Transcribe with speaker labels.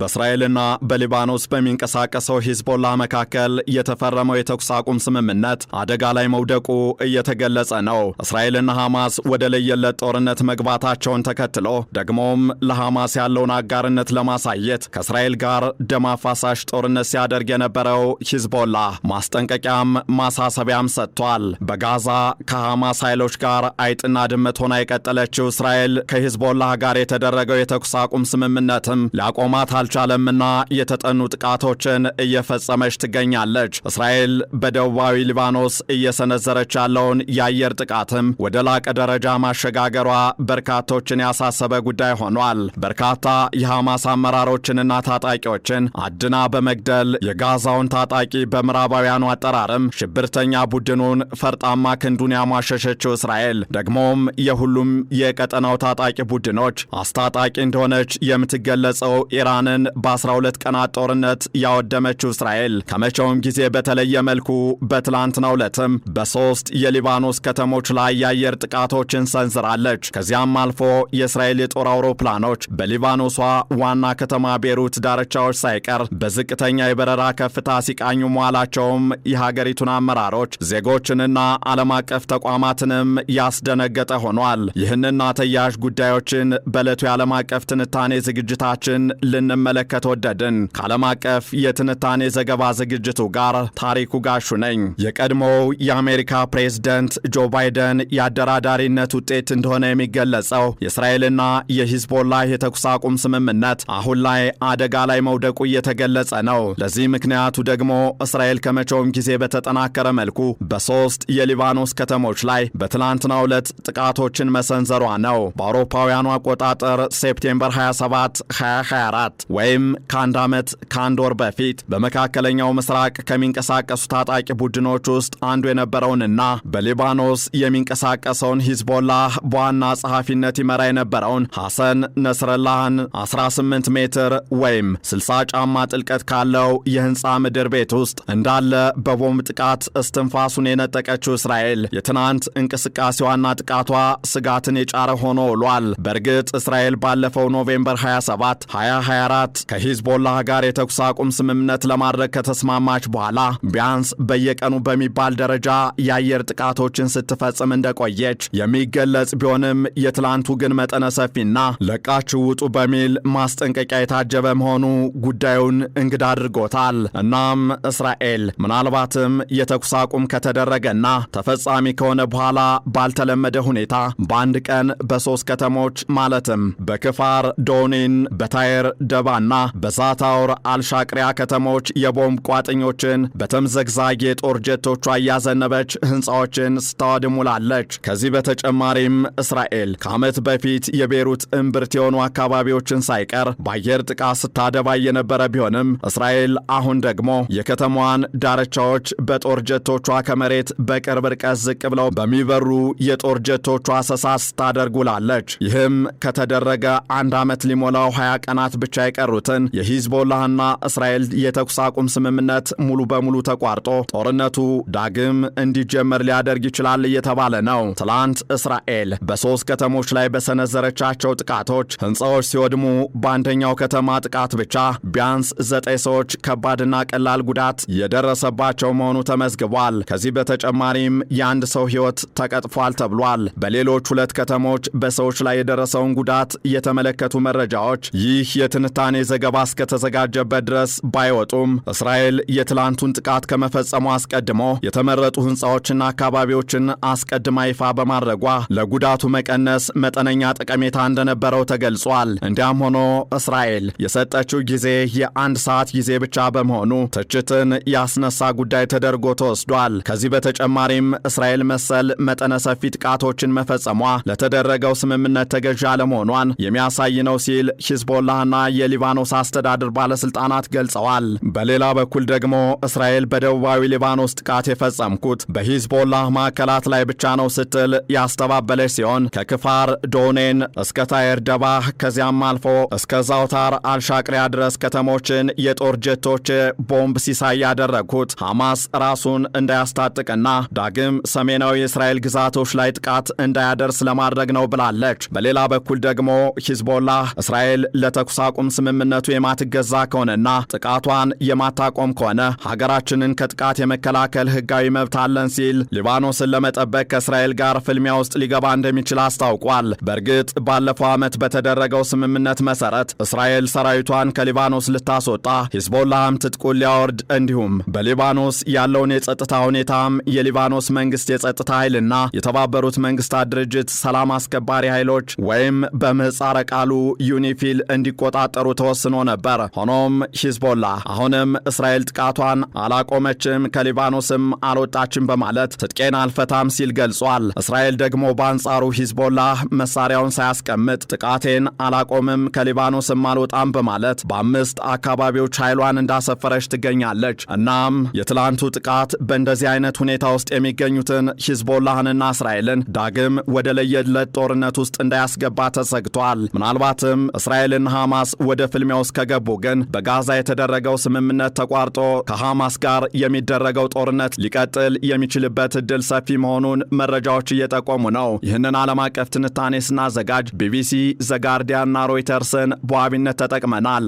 Speaker 1: በእስራኤልና በሊባኖስ በሚንቀሳቀሰው ሂዝቦላ መካከል የተፈረመው የተኩስ አቁም ስምምነት አደጋ ላይ መውደቁ እየተገለጸ ነው። እስራኤልና ሐማስ ወደ ለየለት ጦርነት መግባታቸውን ተከትሎ ደግሞም ለሐማስ ያለውን አጋርነት ለማሳየት ከእስራኤል ጋር ደም አፋሳሽ ጦርነት ሲያደርግ የነበረው ሂዝቦላ ማስጠንቀቂያም ማሳሰቢያም ሰጥቷል። በጋዛ ከሐማስ ኃይሎች ጋር አይጥና ድመት ሆና የቀጠለችው እስራኤል ከሂዝቦላ ጋር የተደረገው የተኩስ አቁም ስምምነትም ሊያቆማት አልቻለምና የተጠኑ ጥቃቶችን እየፈጸመች ትገኛለች። እስራኤል በደቡባዊ ሊባኖስ እየሰነዘረች ያለውን የአየር ጥቃትም ወደ ላቀ ደረጃ ማሸጋገሯ በርካቶችን ያሳሰበ ጉዳይ ሆኗል። በርካታ የሐማስ አመራሮችንና ታጣቂዎችን አድና በመግደል የጋዛውን ታጣቂ በምዕራባውያኑ አጠራርም ሽብርተኛ ቡድኑን ፈርጣማ ክንዱን ያሟሸሸችው እስራኤል ደግሞም የሁሉም የቀጠናው ታጣቂ ቡድኖች አስታጣቂ እንደሆነች የምትገለጸው ኢራንን በ12 ቀናት ጦርነት ያወደመችው እስራኤል ከመቼውም ጊዜ በተለየ መልኩ በትላንትናው ዕለትም በ3 የሊባኖስ ከተሞች ላይ የአየር ጥቃቶችን ሰንዝራለች። ከዚያም አልፎ የእስራኤል የጦር አውሮፕላኖች በሊባኖሷ ዋና ከተማ ቤሩት ዳርቻዎች ሳይቀር በዝቅተኛ የበረራ ከፍታ ሲቃኙ መዋላቸውም የሀገሪቱን አመራሮች ዜጎችንና ዓለም አቀፍ ተቋማትንም ያስደነገጠ ሆኗል። ይህንና ተያያዥ ጉዳዮችን በዕለቱ የዓለም አቀፍ ትንታኔ ዝግጅታችን ልንመለከት ወደድን። ከዓለም አቀፍ የትንታኔ ዘገባ ዝግጅቱ ጋር ታሪኩ ጋሹ ነኝ። የቀድሞው የአሜሪካ ፕሬዝደንት ጆ ባይደን የአደራዳሪነት ውጤት እንደሆነ የሚገለጸው የእስራኤልና የሂዝቦላ የተኩስ አቁም ስምምነት አሁን ላይ አደጋ ላይ መውደቁ እየተገለጸ ነው። ለዚህ ምክንያቱ ደግሞ እስራኤል ከመቼውም ጊዜ በተጠናከረ መልኩ በ3 የሊባኖስ ከተሞች ላይ በትላንትናው ዕለት ጥቃቶችን መሰንዘሯ ነው። በአውሮፓውያኑ አቆጣጠር ሴፕቴምበር 27 2024 ወይም ከአንድ ዓመት ከአንድ ወር በፊት በመካከለኛው ምስራቅ ከሚንቀሳቀሱ ታጣቂ ቡድኖች ውስጥ አንዱ የነበረውንና በሊባኖስ የሚንቀሳቀሰውን ሂዝቦላህ በዋና ጸሐፊነት ይመራ የነበረውን ሐሰን ነስረላህን 18 ሜትር ወይም 60 ጫማ ጥልቀት ካለው የህንፃ ምድር ቤት ውስጥ እንዳለ በቦምብ ጥቃት እስትንፋሱን የነጠቀችው እስራኤል የትናንት እንቅስቃሴዋና ጥቃቷ ስጋትን የጫረ ሆኖ ውሏል። በእርግጥ እስራኤል ባለፈው ኖቬምበር 27 2024 ከሂዝቦላህ ጋር የተኩስ አቁም ስምምነት ለማድረግ ከተስማማች በኋላ ቢያንስ በየቀኑ በሚባል ደረጃ የአየር ጥቃቶችን ስትፈጽም እንደቆየች የሚገለጽ ቢሆንም የትላንቱ ግን መጠነ ሰፊና ለቃችሁ ውጡ በሚል ማስጠንቀቂያ የታጀበ መሆኑ ጉዳዩን እንግዳ አድርጎታል። እናም እስራኤል ምናልባትም የተኩስ አቁም ከተደረገና ተፈጻሚ ከሆነ በኋላ ባልተለመደ ሁኔታ በአንድ ቀን በ3 ከተሞች ማለትም በክፋር ዶኒን፣ በታየር ደባና በዛታውር አልሻቅሪያ ከተሞች የቦምብ ቋጥኞችን በተምዘግዛግ የጦር ጀቶቿ እያዘነበች ሕንፃዎችን ስታወድም ውላለች። ከዚህ በተጨማሪም እስራኤል ከዓመት በፊት የቤሩት እምብርት የሆኑ አካባቢዎችን ሳይቀር በአየር ጥቃት ስታደባ የነበረ ቢሆንም እስራኤል አሁን ደግሞ የከተማዋን ዳርቻዎች በጦር ጀቶቿ ከመሬት በቅርብ ርቀት ዝቅ ብለው በሚበሩ የጦር ጀቶቿ አሰሳ ስታደርግ ውላለች። ይህም ከተደረገ አንድ ዓመት ሊሞላው 20 ቀናት ብቻ የቀሩትን የሂዝቦላህና እስራኤል የተኩስ አቁም ስምምነት ሙሉ በሙሉ ተቋርጦ ጦርነቱ ዳግም እንዲጀመር ሊያደርግ ይችላል እየተባለ ነው። ትላንት እስራኤል በ3 ከተሞች ላይ በሰነዘረቻቸው ጥቃቶች ሕንፃዎች ሲወድሙ በአንደኛው ከተማ ጥቃት ብቻ ቢያንስ 9 ሰዎች ከባድና ቀላል ጉዳት የደረሰባቸው መሆኑ ተመዝግቧል። ከዚህ በተጨማሪም የአንድ ሰው ሕይወት ተቀጥፏል ተብሏል። በሌሎች 2 ከተሞች በሰዎች ላይ የደረሰውን ጉዳት የተመለከቱ መረጃዎች ይህ የትንታኔ ዘገባ እስከተዘጋጀበት ድረስ ባይወጡም እስራኤል የትላንቱን ጥቃት ከመፈጸሙ አስቀድሞ የተመረጡ ሕንፃዎችና አካባቢዎችን አስቀድማ ይፋ በማድረጓ ለጉዳቱ መቀነስ መጠነኛ ጠቀሜታ እንደነበረው ተገልጿል። እንዲያም ሆኖ እስራኤል የሰጠችው ጊዜ የ1 ሰዓት ጊዜ ብቻ በመሆኑ ትችትን ያስነሳ ጉዳይ ተደርጎ ተወስዷል። ከዚህ በተጨማሪም እስራኤል መሰል መጠነ ሰፊ ጥቃቶችን መፈጸሟ ለተደረገው ስምምነት ተገዥ አለመሆኗን የሚያሳይ ነው ሲል ሂዝቦላህና የሊባኖስ አስተዳደር ባለስልጣናት ገልጸዋል። በሌላ በኩል ደግሞ እስራኤል በደቡባዊ ሊባኖስ ጥቃት የፈጸምኩት በሂዝቦላህ ማዕከላት ላይ ብቻ ነው ስትል ያስተባበለች ሲሆን ከክፋር ዶኔን እስከ ታየር ደባህ ከዚያም አልፎ እስከ ዛውታር አልሻቅሪያ ድረስ ከተሞችን የጦር ጀቶች ቦምብ ሲሳይ ያደረግኩት ሐማስ ራሱን እንዳያስታጥቅና ዳግም ሰሜናዊ የእስራኤል ግዛቶች ላይ ጥቃት እንዳያደርስ ለማድረግ ነው ብላለች። በሌላ በኩል ደግሞ ሂዝቦላህ እስራኤል ለተኩስ አቁም ለስምምነቱ የማትገዛ ከሆነና ጥቃቷን የማታቆም ከሆነ ሀገራችንን ከጥቃት የመከላከል ሕጋዊ መብት አለን ሲል ሊባኖስን ለመጠበቅ ከእስራኤል ጋር ፍልሚያ ውስጥ ሊገባ እንደሚችል አስታውቋል። በእርግጥ ባለፈው ዓመት በተደረገው ስምምነት መሰረት እስራኤል ሰራዊቷን ከሊባኖስ ልታስወጣ፣ ሂዝቦላህም ትጥቁን ሊያወርድ እንዲሁም በሊባኖስ ያለውን የጸጥታ ሁኔታም የሊባኖስ መንግስት የጸጥታ ኃይልና የተባበሩት መንግስታት ድርጅት ሰላም አስከባሪ ኃይሎች ወይም በምህጻረ ቃሉ ዩኒፊል እንዲቆጣጠሩ ተወስኖ ነበር። ሆኖም ሂዝቦላህ አሁንም እስራኤል ጥቃቷን አላቆመችም፣ ከሊባኖስም አልወጣችም በማለት ትጥቄን አልፈታም ሲል ገልጿል። እስራኤል ደግሞ በአንጻሩ ሂዝቦላህ መሳሪያውን ሳያስቀምጥ ጥቃቴን አላቆምም፣ ከሊባኖስም አልወጣም በማለት በ5 አካባቢዎች ኃይሏን እንዳሰፈረች ትገኛለች። እናም የትላንቱ ጥቃት በእንደዚህ አይነት ሁኔታ ውስጥ የሚገኙትን ሂዝቦላህንና እስራኤልን ዳግም ወደ ለየለት ጦርነት ውስጥ እንዳያስገባ ተሰግቷል። ምናልባትም እስራኤልና ሐማስ ወደ ፍልሚያ ውስጥ ከገቡ ግን በጋዛ የተደረገው ስምምነት ተቋርጦ ከሐማስ ጋር የሚደረገው ጦርነት ሊቀጥል የሚችልበት እድል ሰፊ መሆኑን መረጃዎች እየጠቆሙ ነው። ይህንን ዓለም አቀፍ ትንታኔ ስናዘጋጅ ቢቢሲ፣ ዘጋርዲያንና ሮይተርስን በዋቢነት ተጠቅመናል።